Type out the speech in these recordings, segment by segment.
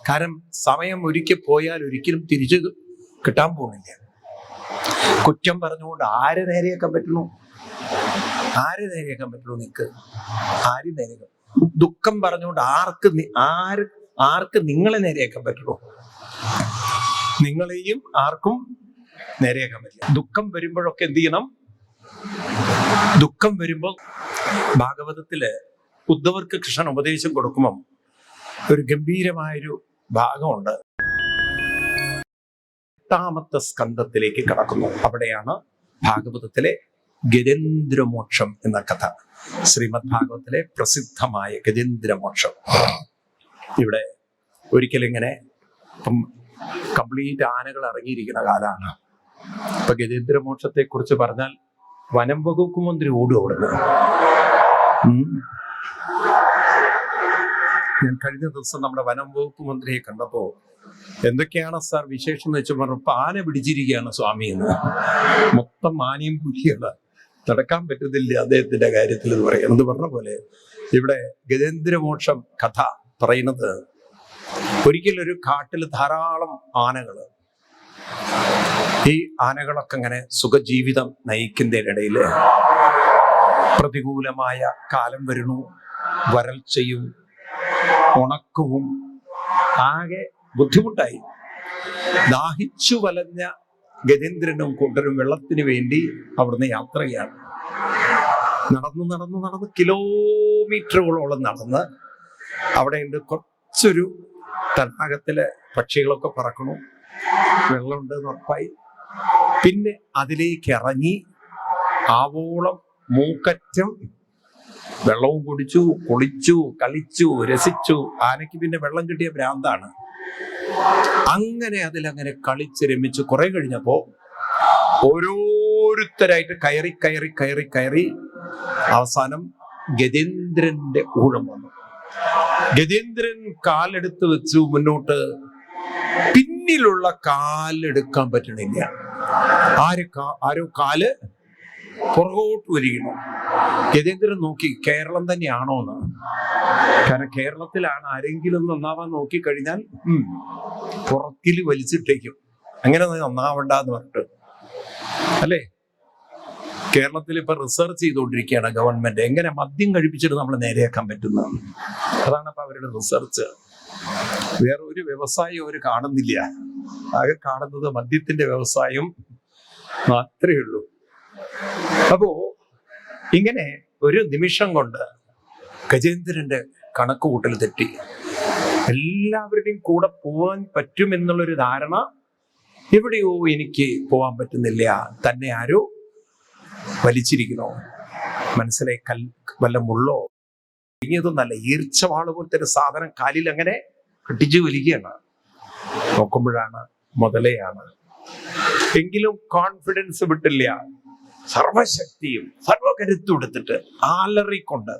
കാരണം സമയം ഒരിക്കൽ പോയാൽ ഒരിക്കലും തിരിച്ചു കിട്ടാൻ പോകുന്നില്ല. കുറ്റം പറഞ്ഞുകൊണ്ട് ആരെ നേരെയാക്കാൻ പറ്റുള്ളൂ? ആരെ നേരെയാക്കാൻ പറ്റുള്ളൂ? നിനക്ക് ആരും നേരെയാക്കാം? ദുഃഖം പറഞ്ഞുകൊണ്ട് ആർക്ക് നിങ്ങളെ നേരെയാക്കാൻ പറ്റുള്ളൂ? നിങ്ങളെയും ആർക്കും നേരെയാക്കാൻ പറ്റില്ല. ദുഃഖം വരുമ്പോഴൊക്കെ എന്ത് ചെയ്യണം? ദുഃഖം വരുമ്പോൾ ഭാഗവതത്തില് ഉദ്ധവർക്ക് കൃഷ്ണൻ ഉപദേശം കൊടുക്കുമ്പം ഒരു ഗംഭീരമായൊരു ഭാഗമുണ്ട്. 8ാമത്തെ സ്കന്ധത്തിലേക്ക് കടക്കുന്നു. അവിടെയാണ് ഭാഗവതത്തിലെ ഗജേന്ദ്രമോക്ഷം എന്ന കഥ. ശ്രീമദ് ഭാഗവതത്തിലെ പ്രസിദ്ധമായ ഗജേന്ദ്രമോക്ഷം. ഇവിടെ ഒരിക്കലിങ്ങനെ കംപ്ലീറ്റ് ആനകൾ ഇറങ്ങിയിരിക്കുന്ന കാലാണ്. ഇപ്പൊ ഗജേന്ദ്രമോക്ഷത്തെ കുറിച്ച് പറഞ്ഞാൽ വനം വകുപ്പ് മന്ത്രി ഓടും അവിടുന്ന്. ഞാൻ കഴിഞ്ഞ ദിവസം നമ്മുടെ വനം വകുപ്പ് മന്ത്രിയെ കണ്ടപ്പോ എന്തൊക്കെയാണ് സാർ വിശേഷം എന്ന് വെച്ച് പറഞ്ഞപ്പോ ആന പിടിച്ചിരിക്കുകയാണ് സ്വാമി എന്ന്. മൊത്തം ആനയും പുലിയാണ്, നടക്കാൻ പറ്റുന്നില്ല അദ്ദേഹത്തിന്റെ കാര്യത്തിൽ എന്ന് പറയാം. എന്ന് പറഞ്ഞ പോലെ ഇവിടെ ഗജേന്ദ്രമോക്ഷം കഥ പറയുന്നത്, ഒരിക്കലൊരു കാട്ടിൽ ധാരാളം ആനകള്, ഈ ആനകളൊക്കെ ഇങ്ങനെ സുഖജീവിതം നയിക്കുന്നതിനിടയില് പ്രതികൂലമായ കാലം വരുന്നു. വരൾച്ചയും ഉണക്കവും ആകെ ബുദ്ധിമുട്ടായി. ദാഹിച്ചു വലഞ്ഞ ഗജേന്ദ്രനും കൂട്ടരും വെള്ളത്തിന് വേണ്ടി അവിടുന്ന് യാത്ര ചെയ്യാണ്. നടന്ന് കിലോമീറ്ററുകളോളം നടന്ന് അവിടെയുണ്ട് കുറച്ചൊരു തടാകത്തിലെ പക്ഷികളൊക്കെ പറക്കണു, വെള്ളമുണ്ട് എന്ന് ഉറപ്പായി. പിന്നെ അതിലേക്ക് ഇറങ്ങി ആവോളം മൂക്കറ്റം വെള്ളവും കുടിച്ചു, കുളിച്ചു, കളിച്ചു, രസിച്ചു. ആനയ്ക്ക് പിന്നെ വെള്ളം കിട്ടിയ ഭ്രാന്താണ്. അങ്ങനെ അതിലങ്ങനെ കളിച്ച് രമിച്ച് കുറെ കഴിഞ്ഞപ്പോ ഓരോരുത്തരായിട്ട് കയറി അവസാനം ഗജേന്ദ്രന്റെ ഊഴം വന്നു. ഗജേന്ദ്രൻ കാലെടുത്ത് വെച്ചു മുന്നോട്ട്. പിന്നിലുള്ള കാലെടുക്കാൻ പറ്റണില്ല. ആരോ കാല് പുറകോട്ട് വരികണു. ഗജേന്ദ്രൻ നോക്കി കേരളം തന്നെയാണോ എന്ന്. കാരണം കേരളത്തിലാണ് ആരെങ്കിലും നന്നാവാൻ നോക്കിക്കഴിഞ്ഞാൽ പുറക്കിൽ വലിച്ചിട്ടേക്കും. അങ്ങനെ നന്നാവണ്ട എന്ന് പറഞ്ഞിട്ട് അല്ലേ? കേരളത്തിൽ ഇപ്പൊ റിസർച്ച് ചെയ്തുകൊണ്ടിരിക്കുകയാണ് ഗവൺമെന്റ്, എങ്ങനെ മദ്യം കഴിപ്പിച്ചിട്ട് നമ്മൾ നേരെയാക്കാൻ പറ്റുന്നത്. അതാണ് ഇപ്പൊ അവരുടെ റിസർച്ച്. വേറെ ഒരു വ്യവസായം അവർ കാണുന്നില്ല. ആകെ കാണുന്നത് മദ്യത്തിന്റെ വ്യവസായം മാത്രമേ ഉള്ളൂ. അപ്പോ ഇങ്ങനെ ഒരു നിമിഷം കൊണ്ട് ഗജേന്ദ്രന്റെ കണക്കുകൂട്ടൽ തെറ്റി. എല്ലാവരുടെയും കൂടെ പോവാൻ പറ്റുമെന്നുള്ളൊരു ധാരണ എവിടെയോ എനിക്ക് പോവാൻ പറ്റുന്നില്ല. തന്നെ ആരോ വലിച്ചിരിക്കണോ, മനസ്സിലെ വല്ല മുള്ളോ ഇതൊന്നല്ല, ഈർച്ചവാള് പോലത്തെ ഒരു സാധനം കാലിൽ അങ്ങനെ കെട്ടിച്ചു വലിക്കുകയാണ്. നോക്കുമ്പോഴാണ് മുതലയാണ്. എങ്കിലും കോൺഫിഡൻസ് വിട്ടില്ല. സർവശക്തിയും സർവകരുത്തും എടുത്തിട്ട് ആലറിക്കൊണ്ട്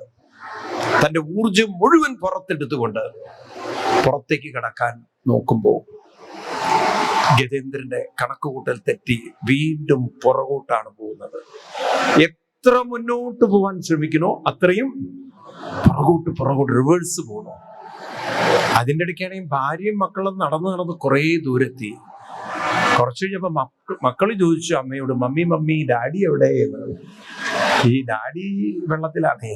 തന്റെ ഊർജം മുഴുവൻ പുറത്തെടുത്തുകൊണ്ട് പുറത്തേക്ക് കടക്കാൻ നോക്കുമ്പോൾ ഗജേന്ദ്രന്റെ കണക്കുകൂട്ടൽ തെറ്റി വീണ്ടും പുറകോട്ടാണ് പോകുന്നത്. എത്ര മുന്നോട്ട് പോകാൻ ശ്രമിക്കണോ അത്രയും പുറകോട്ട് റിവേഴ്സ് പോകണോ. അതിൻ്റെ ഇടയ്ക്കാണെങ്കിൽ ഭാര്യയും മക്കളും നടന്ന് കുറേ ദൂരെത്തി. കുറച്ച് കഴിഞ്ഞപ്പോ മക്കള് ചോദിച്ചു അമ്മയോട്, മമ്മി ഡാഡി എവിടെയെന്ന്. ഈ ഡാഡി വെള്ളത്തിലാണേ.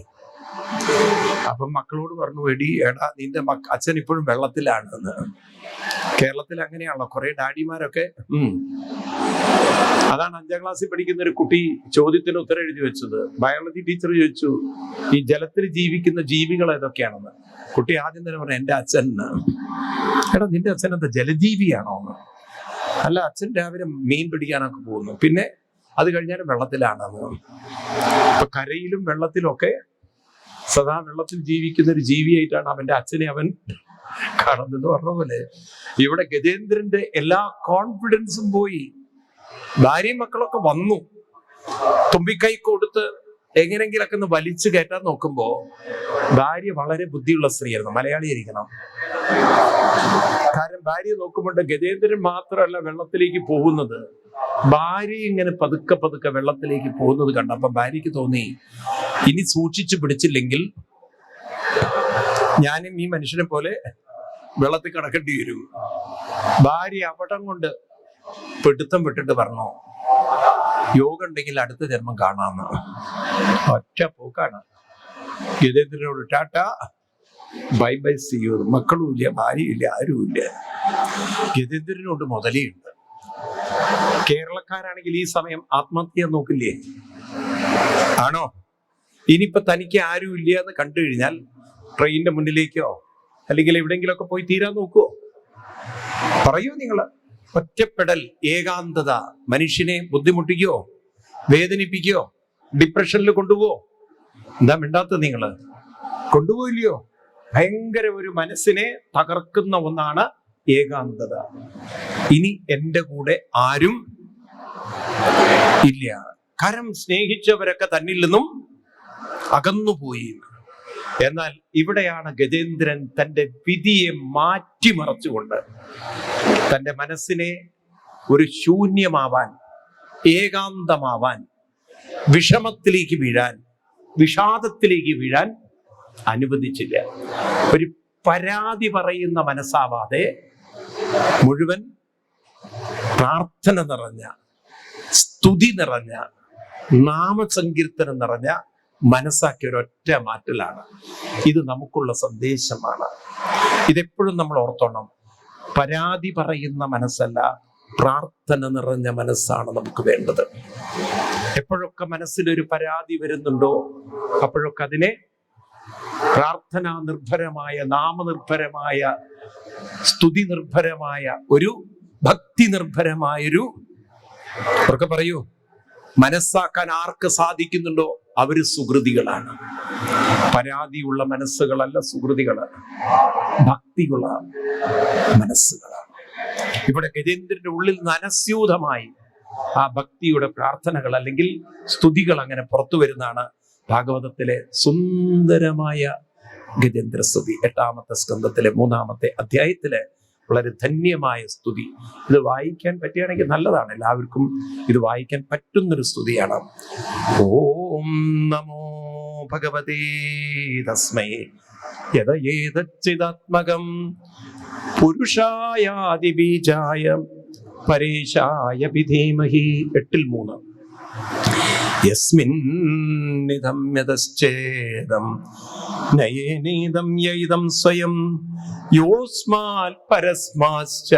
അപ്പം മക്കളോട് പറഞ്ഞു, എടാ നിന്റെ അച്ഛൻ ഇപ്പോഴും വെള്ളത്തിലാണെന്ന്. കേരളത്തിൽ അങ്ങനെയാണല്ലോ കുറെ ഡാഡിമാരൊക്കെ. അതാണ് 5ാം ക്ലാസ്സിൽ പഠിക്കുന്ന ഒരു കുട്ടി ചോദ്യത്തിന് ഉത്തരം എഴുതി വെച്ചത്. ബയോളജി ടീച്ചർ ചോദിച്ചു, ഈ ജലത്തിൽ ജീവിക്കുന്ന ജീവികൾ ഏതൊക്കെയാണെന്ന്. കുട്ടി ആദ്യം തന്നെ പറഞ്ഞു, എന്റെ അച്ഛൻ. എടാ നിന്റെ അച്ഛൻ എന്താ ജലജീവിയാണോ എന്ന്? അല്ല, അച്ഛൻ രാവിലെ മീൻ പിടിക്കാനൊക്കെ പോകുന്നു, പിന്നെ അത് കഴിഞ്ഞാലും വെള്ളത്തിലാണെന്ന്. ഇപ്പൊ കരയിലും വെള്ളത്തിലും ഒക്കെ സദാ വെള്ളത്തിൽ ജീവിക്കുന്ന ഒരു ജീവിയായിട്ടാണ് അവന്റെ അച്ഛനെ അവൻ കാണുന്നെന്ന് പറഞ്ഞ പോലെ ഇവിടെ ഗജേന്ദ്രന്റെ എല്ലാ കോൺഫിഡൻസും പോയി. ഭാര്യയും മക്കളൊക്കെ വന്നു, തുമ്പിക്കൈ കൊടുത്ത് എങ്ങനെങ്കിലൊക്കെ ഒന്ന് വലിച്ചു കയറ്റാൻ നോക്കുമ്പോ ഭാര്യ വളരെ ബുദ്ധിയുള്ള സ്ത്രീയായിരുന്നു, മലയാളിയായിരിക്കണം. കാരണം ഭാര്യ നോക്കുമ്പോൾ ഗജേന്ദ്രൻ മാത്രമല്ല വെള്ളത്തിലേക്ക് പോകുന്നത്, ഭാര്യ ഇങ്ങനെ പതുക്കെ വെള്ളത്തിലേക്ക് പോകുന്നത് കണ്ടപ്പോ ഭാര്യയ്ക്ക് തോന്നി, ഇനി സൂക്ഷിച്ചു പിടിച്ചില്ലെങ്കിൽ ഞാനും ഈ മനുഷ്യനെ പോലെ വെള്ളത്തിൽ കിടക്കേണ്ടി വരും. ഭാര്യ അപടം കൊണ്ട് പിടുത്തം വിട്ടിട്ട് പറഞ്ഞു, യോഗ ഉണ്ടെങ്കിൽ അടുത്ത ജന്മം കാണാന്ന്. ഒറ്റ പോക്കാണ്. ഗജേന്ദ്രനോട് tata, bye bye, see you. മക്കളും ഇല്ല, ഭാര്യയില്ല, ആരുമില്ല. ഗജേന്ദ്രനോട് മുതലയുണ്ട്. കേരളക്കാരാണെങ്കിൽ ഈ സമയം ആത്മഹത്യ നോക്കില്ലേ? ആണോ? ഇനിയിപ്പൊ തനിക്ക് ആരും ഇല്ല എന്ന് കണ്ടു കഴിഞ്ഞാൽ ട്രെയിനിന്റെ മുന്നിലേക്കോ അല്ലെങ്കിൽ എവിടെയെങ്കിലുമൊക്കെ പോയി തീരാൻ നോക്കുവോ? പറയൂ നിങ്ങള്. ഒറ്റപ്പെടൽ, ഏകാന്തത മനുഷ്യനെ ബുദ്ധിമുട്ടിക്കോ, വേദനിപ്പിക്കോ, ഡിപ്രഷനിൽ കൊണ്ടുപോവോ? എന്താ മിണ്ടാത്ത നിങ്ങള്? കൊണ്ടുപോയില്ലയോ? ഭയങ്കര ഒരു മനസ്സിനെ തകർക്കുന്ന ഒന്നാണ് ഏകാന്തത. ഇനി എന്റെ കൂടെ ആരും ഇല്ല, കാരണം സ്നേഹിച്ചവരൊക്കെ തന്നിൽ നിന്നും അകന്നുപോയി. എന്നാൽ ഇവിടെയാണ് ഗജേന്ദ്രൻ തന്റെ വിധിയെ മാറ്റിമറിച്ചുകൊണ്ട് തന്റെ മനസ്സിനെ ഒരു ശൂന്യമാവാൻ, ഏകാന്തമാവാൻ, വിഷമത്തിലേക്ക് വീഴാൻ, വിഷാദത്തിലേക്ക് വീഴാൻ അനുവദിച്ചില്ല. ഒരു പരാതി പറയുന്ന മനസ്സാവാതെ മുഴുവൻ പ്രാർത്ഥന നിറഞ്ഞ, സ്തുതി നിറഞ്ഞ, നാമസങ്കീർത്തനം നിറഞ്ഞ മനസ്സാക്കിയ ഒരൊറ്റ മാറ്റലാണ്. ഇത് നമുക്കുള്ള സന്ദേശമാണ്. ഇതെപ്പോഴും നമ്മൾ ഓർത്തോണം. പരാതി പറയുന്ന മനസ്സല്ല, പ്രാർത്ഥന നിറഞ്ഞ മനസ്സാണ് നമുക്ക് വേണ്ടത്. എപ്പോഴൊക്കെ മനസ്സിലൊരു പരാതി വരുന്നുണ്ടോ അപ്പോഴൊക്കെ അതിനെ പ്രാർത്ഥനാ നിർഭരമായ, നാമനിർഭരമായ, സ്തുതി നിർഭരമായ, ഒരു ഭക്തി നിർഭരമായൊരു, അവർക്ക് പറയൂ, മനസ്സാക്കാൻ ആർക്ക് സാധിക്കുന്നുണ്ടോ അവര് സുകൃതികളാണ്. പരാതിയുള്ള മനസ്സുകളല്ല സുകൃതികളാണ്, ഭക്തിയുള്ള മനസ്സുകളാണ്. ഇവിടെ ഗജേന്ദ്രന്റെ ഉള്ളിൽ നിന്ന് അനസ്യൂതമായി ആ ഭക്തിയുടെ പ്രാർത്ഥനകൾ അല്ലെങ്കിൽ സ്തുതികൾ അങ്ങനെ പുറത്തു വരുന്നതാണ് ഭാഗവതത്തിലെ സുന്ദരമായ ഗജേന്ദ്ര സ്തുതി. 8-ാമത്തെ സ്കന്ധത്തിലെ 3-ാമത്തെ അധ്യായത്തിലെ വളരെ ധന്യമായ സ്തുതി. ഇത് വായിക്കാൻ പറ്റുകയാണെങ്കിൽ നല്ലതാണ്. എല്ലാവർക്കും ഇത് വായിക്കാൻ പറ്റുന്നൊരു സ്തുതിയാണ്. ഓം നമോ ഭഗവതേ തസ്മൈ യദയേതച്ചിദാത്മകം പുരുഷായാദിബീജായ പരേശായ വിധീമഹി. 8-3. യസ്മിന്നിദം യതശ്ചേദം നയേനീദം യൈദം സ്വയം യോസ്മാത് പരസ്മാശ്ച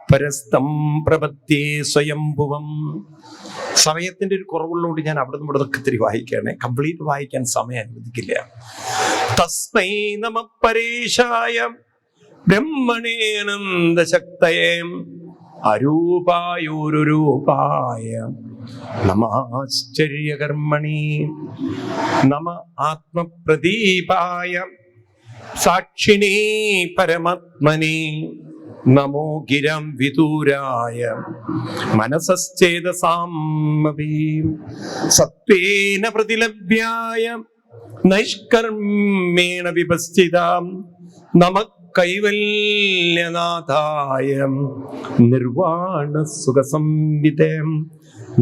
പരസ്തം പ്രപദ്യേ സ്വയംഭുവം. സമയത്തിന്റെ ഒരു കുറവുള്ളതുകൊണ്ട് ഞാൻ അവിടെ നിന്ന് ഇവിടെ ഇത്തിരി വായിക്കുകയാണ്. കംപ്ലീറ്റ് വായിക്കാൻ സമയം അനുവദിക്കില്ല. തസ്മൈ നമഃ പരേശായ ബ്രഹ്മണേനന്ദശക്തയേ അരൂപായോരുരൂപായ നമാശ്ചര്യകർമ്മണി നമ ആത്മപ്രദീപായ സാക്ഷിണീ പരമാത്മനി നമോ ഗിരം വിദൂരായ മനസശ്ചേതസാമപി സത്വേന പ്രതിലഭ്യായ നൈഷ്കർമ്മേണ വിപസ്ഥിതാം നമ കൈവല്യനാഥായ നിർവാണ സുഖസംവിതേ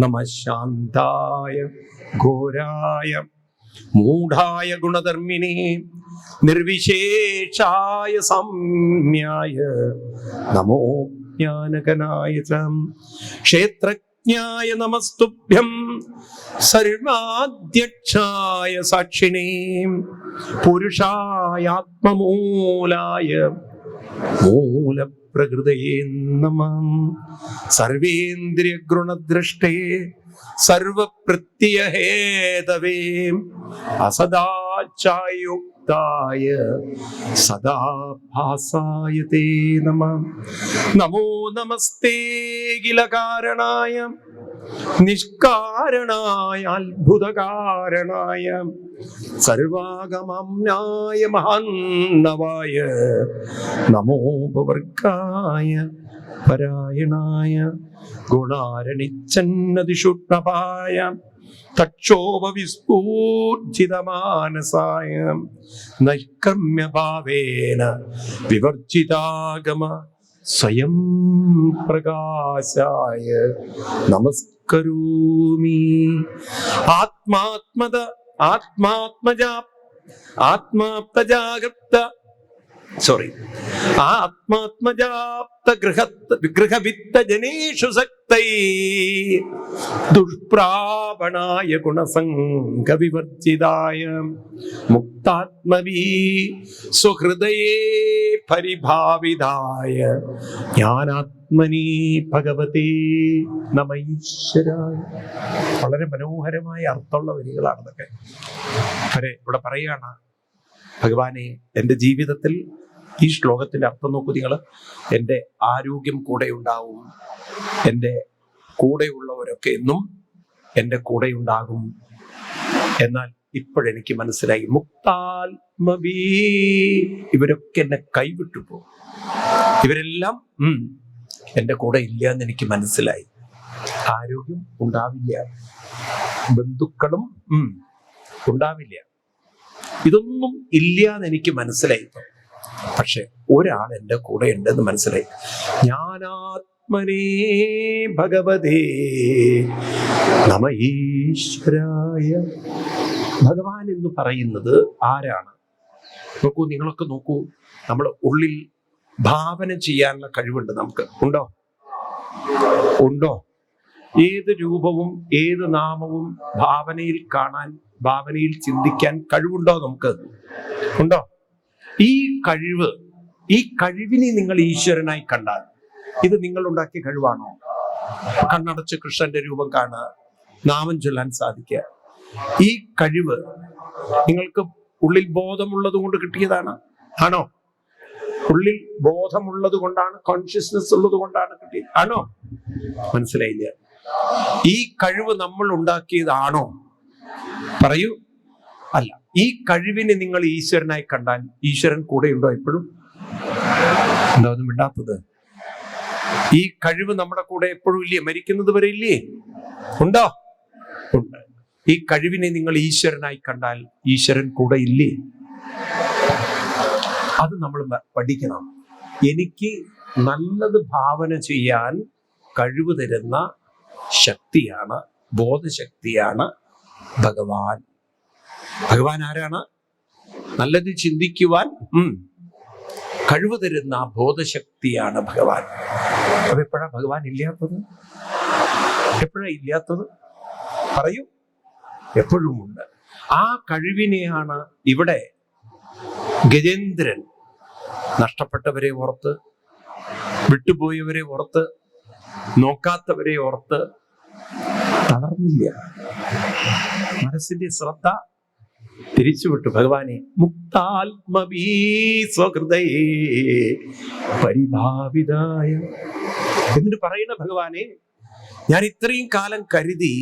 നമ ശാന്തായ ഘോരായ മൂഢായ ഗുണധർമ്മിണി നിർവിശേഷായ സമ്യായ നമോ ജ്ഞാനകനായ ക്ഷേത്രജ്ഞായ നമസ്തുഭ്യം സർവാധ്യക്ഷായ സാക്ഷിണീ പുരുഷായ ആത്മമൂലായ മൂലപ്രകൃതയേ നമഃ സർവേന്ദ്രിയ ഗുണദ്രഷ്ടേ സർവപ്രത്യയഹേതവേ അസദാചായുക്തായ സദാഭാസായ തേ നമഃ നമോ നമസ്തേ കിലകാരണായ നിഷ്കാരണായ അത്ഭുതകാരണായ സർവാഗമമ്നായ മഹാന്നവായ നമോപവർഗായ പരായണായ ഗുണാരണിച്ചന്നതിഷുഷ്ണപായ തക്ഷോഭവിസ്ഫൂർജിതമാനസായ നൈഷ്കർമ്മ്യഭാവേന വിവർജിതാഗമ സ്വയം പ്രകാശായ നമസ്കരോമി. ആത്മാത്മജാപ്ത ഗൃഹവിത്ത ജനേഷു സക്തൈ ദുഷ്പ്രാപണായ ഗുണസംഗ വിവർജിതായ മുക്താത്മവീ സ്വഹൃദയേ പരിഭാവിതായ ജ്ഞാനാത്മനി ഭഗവതേ നമ ഈശ്വരായ. വളരെ മനോഹരമായ അർത്ഥമുള്ള വരികളാണതൊക്കെ. ഇവിടെ പറയാണ്, ഭഗവാനെ, എൻ്റെ ജീവിതത്തിൽ ഈ ശ്ലോകത്തിന്റെ അർത്ഥം നോക്കൂ നിങ്ങൾ. എൻ്റെ ആരോഗ്യം കൂടെ ഉണ്ടാവും, എൻ്റെ കൂടെയുള്ളവരൊക്കെ എന്നും എൻ്റെ കൂടെ ഉണ്ടാകും. എന്നാൽ ഇപ്പോഴെനിക്ക് മനസ്സിലായി, മുക്താത്മവീ, ഇവരൊക്കെ എന്നെ കൈവിട്ടു പോകും. ഇവരെല്ലാം എൻ്റെ കൂടെ ഇല്ല എന്ന് എനിക്ക് മനസ്സിലായി. ആരോഗ്യം ഉണ്ടാവില്ല, ബന്ധുക്കളും ഉണ്ടാവില്ല, ഇതൊന്നും ഇല്ല എന്ന് എനിക്ക് മനസ്സിലായി. പക്ഷെ ഒരാൾ എൻ്റെ കൂടെ ഉണ്ടെന്ന് മനസ്സിലായി. ജ്ഞാനാത്മനേ ഭഗവതേ നമ ഈശ്വരായ. ഭഗവാൻ എന്ന് പറയുന്നത് ആരാണ്? നോക്കൂ, നിങ്ങളൊക്കെ നോക്കൂ. നമ്മൾ ഉള്ളിൽ ഭാവന ചെയ്യാനുള്ള കഴിവുണ്ട് നമുക്ക്. ഉണ്ടോ? ഏത് രൂപവും ഏത് നാമവും ഭാവനയിൽ കാണാൻ, ഭാവനയിൽ ചിന്തിക്കാൻ കഴിവുണ്ടോ നമുക്ക്? ഉണ്ടോ? ഈ കഴിവിനെ നിങ്ങൾ ഈശ്വരനായി കണ്ടാൽ ഇത് നിങ്ങൾ ഉണ്ടാക്കിയ കഴിവാണോ? കണ്ണടച്ച് കൃഷ്ണന്റെ രൂപം കാണുക, നാമം ചൊല്ലാൻ സാധിക്കുക, ഈ കഴിവ് നിങ്ങൾക്ക് ഉള്ളിൽ ബോധമുള്ളത് കൊണ്ട് കിട്ടിയതാണ്? ആണോ? ഉള്ളിൽ ബോധമുള്ളത് കൊണ്ടാണ്, കോൺഷ്യസ്നെസ് ഉള്ളത് കൊണ്ടാണ് കിട്ടിയത്? ആണോ? മനസ്സിലായില്ല. ഈ കഴിവ് നമ്മൾ ഉണ്ടാക്കിയതാണോ? പറയൂ. അല്ല. ഈ കഴിവിനെ നിങ്ങൾ ഈശ്വരനായി കണ്ടാൽ ഈശ്വരൻ കൂടെയുണ്ടോ എപ്പോഴും? എന്താ ഒന്നും മിണ്ടാത്തത്? ഈ കഴിവ് നമ്മുടെ കൂടെ എപ്പോഴും ഇല്ലേ? മരിക്കുന്നത് വരെ ഇല്ലേ? ഉണ്ടോ? ഉണ്ട്. ഈ കഴിവിനെ നിങ്ങൾ ഈശ്വരനായി കണ്ടാൽ ഈശ്വരൻ കൂടെ ഇല്ലേ? അത് നമ്മൾ പഠിക്കണം. എനിക്ക് നല്ലത് ഭാവന ചെയ്യാൻ കഴിവ് തരുന്ന ശക്തിയാണ്, ബോധശക്തിയാണ് ഭഗവാൻ. ഭഗവാൻ ആരാണ്? നല്ലത് ചിന്തിക്കുവാൻ കഴിവ് തരുന്ന ബോധശക്തിയാണ് ഭഗവാൻ. അപ്പൊ എപ്പോഴാ ഭഗവാൻ ഇല്ലാത്തത്? എപ്പോഴാ ഇല്ലാത്തത്? പറയൂ. എപ്പോഴും ഉണ്ട്. ആ കഴിവിനെയാണ് ഇവിടെ ഗജേന്ദ്രൻ നഷ്ടപ്പെട്ടവരെ ഓർത്ത്, വിട്ടുപോയവരെ ഓർത്ത്, നോക്കാത്തവരെ ഓർത്ത് തളർന്നില്ല. മനസ്സിന്റെ ശ്രദ്ധ തിരിച്ചുവിട്ടു. ഭഗവാനെ, മുക്താത്മവീ സ്വഹൃദയേ പരിഭാവിതായ. എന്നിട്ട് പറയുന്ന ഭഗവാനെ, ഞാൻ ഇത്രയും കാലം കരുതി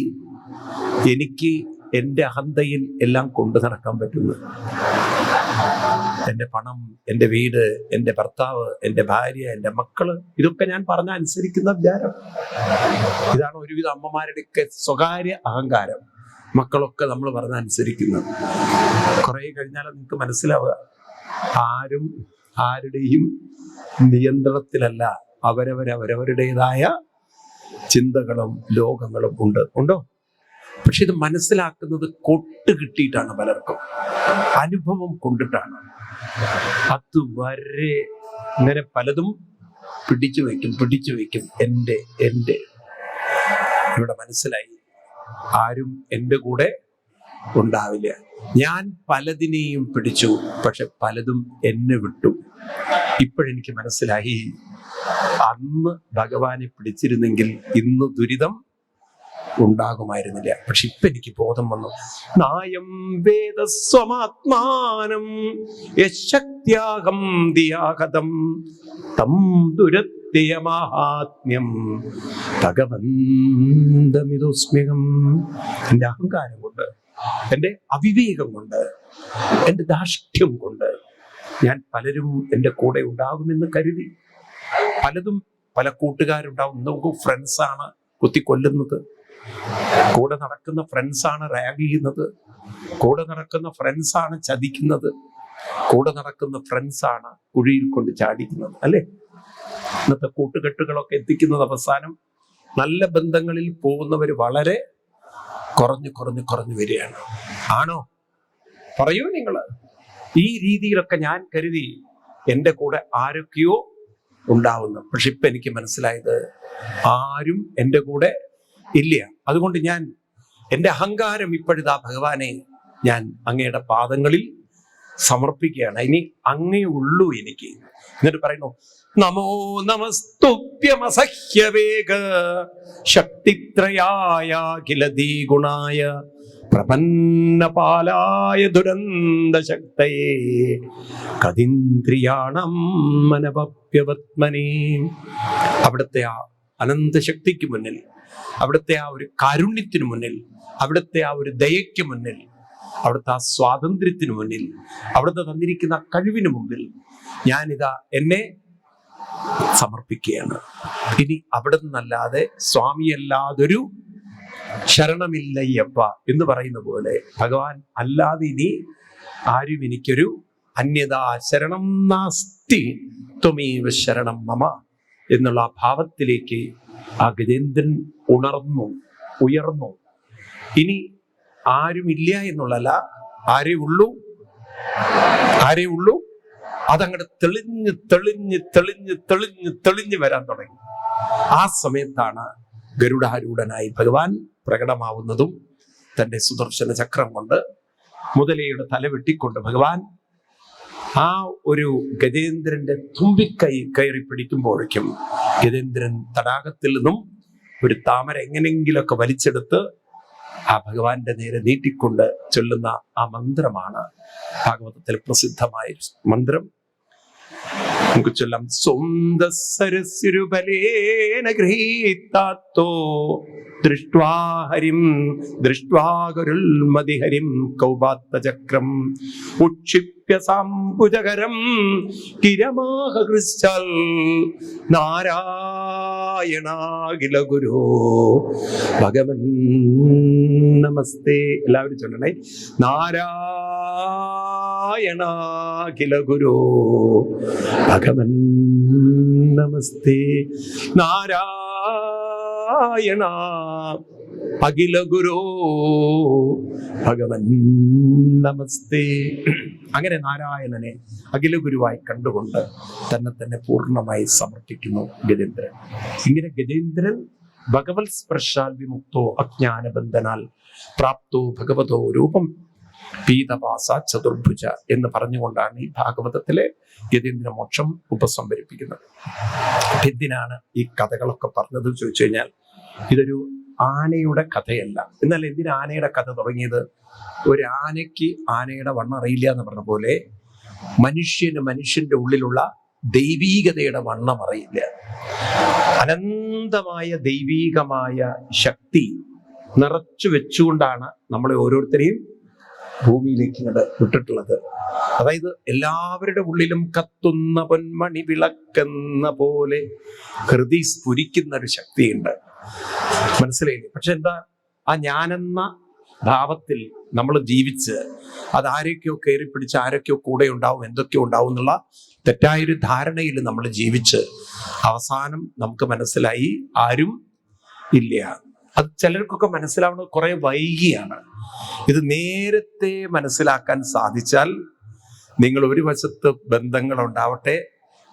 എനിക്ക് എൻ്റെ അഹന്തയിൽ എല്ലാം കൊണ്ടു നടക്കാൻ പറ്റുന്നു. എൻ്റെ പണം, എൻ്റെ വീട്, എൻ്റെ ഭർത്താവ്, എൻ്റെ ഭാര്യ, എൻ്റെ മക്കള്, ഇതൊക്കെ ഞാൻ പറഞ്ഞ അനുസരിക്കുന്ന വിചാരം. ഇതാണ് ഒരുവിധ അമ്മമാരുടെയൊക്കെ സ്വകാര്യ അഹങ്കാരം. മക്കളൊക്കെ നമ്മൾ പറഞ്ഞ അനുസരിക്കുന്നത്. കുറെ കഴിഞ്ഞാൽ നിങ്ങൾക്ക് മനസ്സിലാവുക, ആരും ആരുടെയും നിയന്ത്രണത്തിലല്ല. അവരവരുടേതായ ചിന്തകളും ലോകങ്ങളും ഉണ്ടോ? പക്ഷെ ഇത് മനസ്സിലാക്കുന്നത് കൊട്ട് കിട്ടിയിട്ടാണ് പലർക്കും, അനുഭവം കൊണ്ടിട്ടാണ്. അതുവരെ ഇങ്ങനെ പലതും പിടിച്ചു വയ്ക്കും. എൻ്റെ ഇവിടെ മനസ്സിലായി, ആരും എൻ്റെ കൂടെ ഉണ്ടാവില്ല. ഞാൻ പലതിനെയും പിടിച്ചു, പക്ഷെ പലതും എന്നെ വിട്ടു. ഇപ്പോഴെനിക്ക് മനസ്സിലായി, അന്ന് ഭഗവാനെ പിടിച്ചിരുന്നെങ്കിൽ ഇന്ന് ദുരിതം ഉണ്ടാകുമായിരുന്നില്ല. പക്ഷെ ഇപ്പൊ എനിക്ക് ബോധം വന്നു. നായം വേദസ്വമാത്മാനം യശക്ത്യാഹം ദിയാഹതം തം ദുരത്യമാഹാത്മ്യം ഭഗവന്തമിതോസ്മ്യഹം. എൻ്റെ അഹങ്കാരം കൊണ്ട്, എൻ്റെ അവിവേകം കൊണ്ട്, എൻ്റെ ധാർഷ്ട്യം കൊണ്ട് ഞാൻ പലരും എൻ്റെ കൂടെ ഉണ്ടാകുമെന്ന് കരുതി. പല കൂട്ടുകാരുണ്ടാവും. നമുക്ക് ഫ്രണ്ട്സാണ് കുത്തിക്കൊല്ലുന്നത്, കൂടെ നടക്കുന്ന ഫ്രണ്ട്സാണ് റാഗ് ചെയ്യുന്നത്, കൂടെ നടക്കുന്ന ഫ്രണ്ട്സാണ് ചതിക്കുന്നത്, കൂടെ നടക്കുന്ന ഫ്രണ്ട്സാണ് കുഴിയിൽ കൊണ്ട് ചാടിക്കുന്നത്. അല്ലേ? ഇന്നത്തെ കൂട്ടുകെട്ടുകളൊക്കെ എത്തിക്കുന്നത് അവസാനം നല്ല ബന്ധങ്ങളിൽ പോകുന്നവർ വളരെ കുറഞ്ഞു വരികയാണ്. ആണോ? പറയൂ നിങ്ങൾ. ഈ രീതിയിലൊക്കെ ഞാൻ കരുതി എൻ്റെ കൂടെ ആരൊക്കെയോ ഉണ്ടാവുന്നു. പക്ഷെ ഇപ്പൊ എനിക്ക് മനസ്സിലായത് ആരും എൻ്റെ കൂടെ ഇല്ല. അതുകൊണ്ട് ഞാൻ എൻ്റെ അഹങ്കാരം ഇപ്പോഴിതാ ഭഗവാനെ ഞാൻ അങ്ങയുടെ പാദങ്ങളിൽ സമർപ്പിക്കുകയാണ്. ഇനി അങ്ങേ ഉള്ളൂ എനിക്ക്. എന്നിട്ട് പറയുന്നു, നമോ നമസ്തുഭ്യമസഹ്യവേഗ ശക്തിത്രയായ കിലദീ ഗുണായ പ്രപന്നപാലായ ദുരന്തശക്തയേ കതീന്ദ്രിയാണം മനവപ്യവത്മനേ. അവിടുത്തെ ആ അനന്തശക്തിക്ക് മുന്നിൽ, അവിടുത്തെ ആ ഒരു കാരുണ്യത്തിന് മുന്നിൽ, അവിടുത്തെ ആ ഒരു ദയയ്ക്ക് മുന്നിൽ, അവിടുത്തെ ആ സ്വാതന്ത്ര്യത്തിന് മുന്നിൽ, അവിടുത്തെ തന്നിരിക്കുന്ന കഴിവിന് മുമ്പിൽ ഞാനിതാ എന്നെ സമർപ്പിക്കുകയാണ്. ഇനി അവിടെ നിന്നല്ലാതെ സ്വാമിയല്ലാതൊരു ശരണമില്ലയ്യപ്പ എന്ന് പറയുന്ന പോലെ ഭഗവാൻ അല്ലാതെ ഇനി ആരും എനിക്കൊരു അന്യതാ ശരണം നാസ്തി ത്വമേവ ശരണം മമ എന്നുള്ള ആ ഭാവത്തിലേക്ക് ആ ഗജേന്ദ്രൻ ഉയർന്നു. ഇനി ആരുമില്ല എന്നുള്ളല്ല, ആരേ ഉള്ളൂ അതങ്ങോട്ട് തെളിഞ്ഞ് തെളിഞ്ഞ് തെളിഞ്ഞ് തെളിഞ്ഞ് തെളിഞ്ഞ് വരാൻ തുടങ്ങി. ആ സമയത്താണ് ഗരുഡാരൂഢനായി ഭഗവാൻ പ്രകടമാവുന്നതും തന്റെ സുദർശന ചക്രം കൊണ്ട് മുതലയുടെ തല വെട്ടിക്കൊണ്ട് ഭഗവാൻ ആ ഒരു ഗജേന്ദ്രന്റെ തുമ്പിക്കൈ കയറി പിടിക്കുമ്പോഴേക്കും ഗജേന്ദ്രൻ തടാകത്തിൽ നിന്നും ഒരു താമര എങ്ങനെങ്കിലൊക്കെ വലിച്ചെടുത്ത് ആ ഭഗവാന്റെ നേരെ നീട്ടിക്കൊണ്ട് ചൊല്ലുന്ന ആ മന്ത്രമാണ് ഭാഗവതത്തിൽ പ്രസിദ്ധമായ മന്ത്രം. നമുക്ക് ചൊല്ലാം. സ്വന്തസരസ്യുരുബലേന ഗൃഹീതാത്തോ ദൃഷ്ട്വാ ഹരിം ദൃഷ്ട്വാ ഗരുൽമതിഹരിം കൗപാത്തചക്രം ഉക്ഷിപ്യ സാംബുജകരം കിരമാഹൃശ്ചൽ നാരായണാഖില ഗുരോ ഭഗവൻ നമസ്തേ. എല്ലാവരും ചൊല്ലണേ. നാരായണാഖില ഗുരോ ഭഗവൻ നമസ്തേ. നാരായണ അഖില ഗുരോ ഭഗവൻ നമസ്തേ. അങ്ങനെ നാരായണനെ അഖില ഗുരുവായി കണ്ടുകൊണ്ട് തന്നെ പൂർണ്ണമായി സമർപ്പിക്കുന്നു ഗജേന്ദ്രൻ. ഇങ്ങനെ ഗജേന്ദ്രൻ ഭഗവത് സ്പർശാൽ വിമുക്തോ അജ്ഞാനബന്ധനാൽ പ്രാപ്തോ ഭഗവതോ രൂപം പീതവാസ ചതുർഭുജ എന്ന് പറഞ്ഞുകൊണ്ടാണ് ഈ ഭാഗവതത്തിലെ ഗജേന്ദ്ര മോക്ഷം ഉപസംഹരിപ്പിക്കുന്നത്. എന്തിനാണ് ഈ കഥകളൊക്കെ പറഞ്ഞത് ചോദിച്ചു കഴിഞ്ഞാൽ, ഇതൊരു ആനയുടെ കഥയല്ല. എന്നാൽ എന്തിനാ ആനയുടെ കഥ തുടങ്ങിയത്? ഒരു ആനയ്ക്ക് ആനയുടെ വണ്ണം അറിയില്ല എന്ന് പറഞ്ഞ പോലെ മനുഷ്യന്റെ ഉള്ളിലുള്ള ദൈവീകതയുടെ വണ്ണം അറിയില്ല. അനന്തമായ ദൈവീകമായ ശക്തി നിറച്ചു വെച്ചുകൊണ്ടാണ് നമ്മളെ ഓരോരുത്തരെയും ഭൂമിയിലേക്ക് ഇങ്ങോട്ട് വിട്ടിട്ടുള്ളത്. അതായത് എല്ലാവരുടെ ഉള്ളിലും കത്തുന്ന പൊന്മണി വിളക്കെന്ന പോലെ ഹൃദയ സ്ഫുരിക്കുന്ന ഒരു ശക്തിയുണ്ട്. മനസ്സിലായില്ലേ? പക്ഷെ എന്താ, ആ ഞാനെന്ന ഭാവത്തിൽ നമ്മൾ ജീവിച്ച് അത് ആരൊക്കെയോ കയറി പിടിച്ച് ആരൊക്കെയോ കൂടെ ഉണ്ടാവും, എന്തൊക്കെയോ ഉണ്ടാവും എന്നുള്ള തെറ്റായൊരു ധാരണയിൽ നമ്മൾ ജീവിച്ച് അവസാനം നമുക്ക് മനസ്സിലായി ആരും ഇല്ല. അത് ചിലർക്കൊക്കെ മനസ്സിലാവുന്നത് കുറെ വൈകിയാണ്. ഇത് നേരത്തെ മനസ്സിലാക്കാൻ സാധിച്ചാൽ നിങ്ങൾ ഒരു വശത്ത് ബന്ധങ്ങൾ ഉണ്ടാവട്ടെ,